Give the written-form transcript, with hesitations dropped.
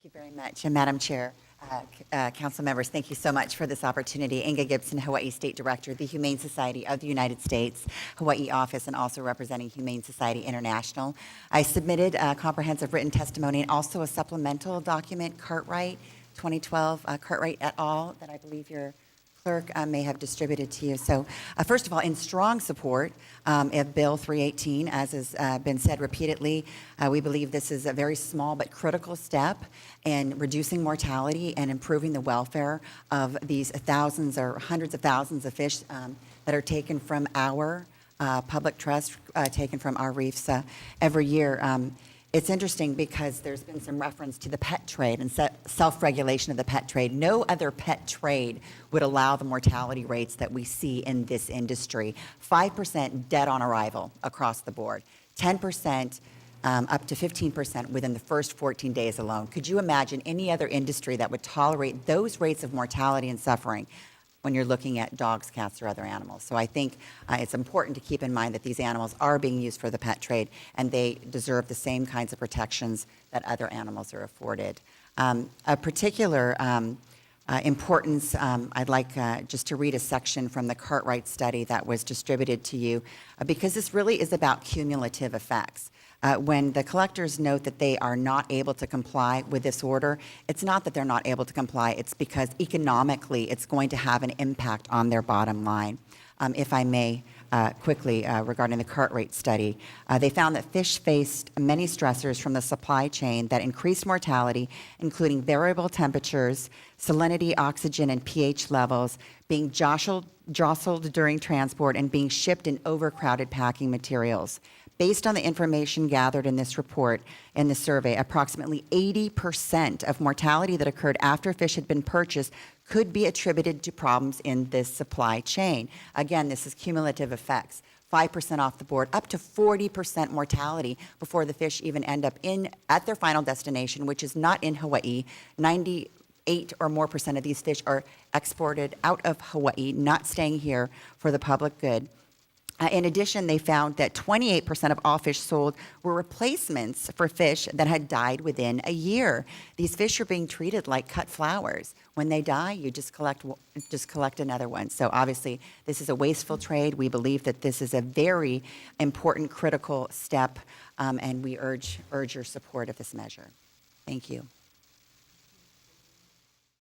Thank you very much. And Madam Chair, council members, thank you so much for this opportunity. Inga Gibson, Hawaii State Director, the Humane Society of the United States, Hawaii office, and also representing Humane Society International. I submitted a comprehensive written testimony and also a supplemental document, Cartwright, 2012, Cartwright et al., that I believe your clerk may have distributed to you. So first of all, in strong support of Bill 318, as has been said repeatedly, we believe this is a very small but critical step in reducing mortality and improving the welfare of these thousands or hundreds of thousands of fish that are taken from our public trust, taken from our reefs every year. It's interesting because there's been some reference to the pet trade and self-regulation of the pet trade. No other pet trade would allow the mortality rates that we see in this industry. 5% dead on arrival across the board, 10% up to 15% within the first 14 days alone. Could you imagine any other industry that would tolerate those rates of mortality and suffering when you're looking at dogs, cats, or other animals? So I think it's important to keep in mind that these animals are being used for the pet trade, and they deserve the same kinds of protections that other animals are afforded. A particular importance, I'd like just to read a section from the Cartwright study that was distributed to you, because this really is about cumulative effects. When the collectors note that they are not able to comply with this order, it's not that they're not able to comply, it's because economically it's going to have an impact on their bottom line. If I may, quickly, regarding the Cartwright study, they found that fish faced many stressors from the supply chain that increased mortality, including variable temperatures, salinity, oxygen, and pH levels, being jostled during transport, and being shipped in overcrowded packing materials. Based on the information gathered in this report, in the survey, approximately 80% of mortality that occurred after fish had been purchased could be attributed to problems in this supply chain. Again, this is cumulative effects. 5% off the board, up to 40% mortality before the fish even end up at their final destination, which is not in Hawaii. 98 or more % of these fish are exported out of Hawaii, not staying here for the public good. In addition, they found that 28% of all fish sold were replacements for fish that had died within a year. These fish are being treated like cut flowers. When they die, you just collect another one. So obviously, this is a wasteful trade. We believe that this is a very important, critical step, and we urge your support of this measure. Thank you.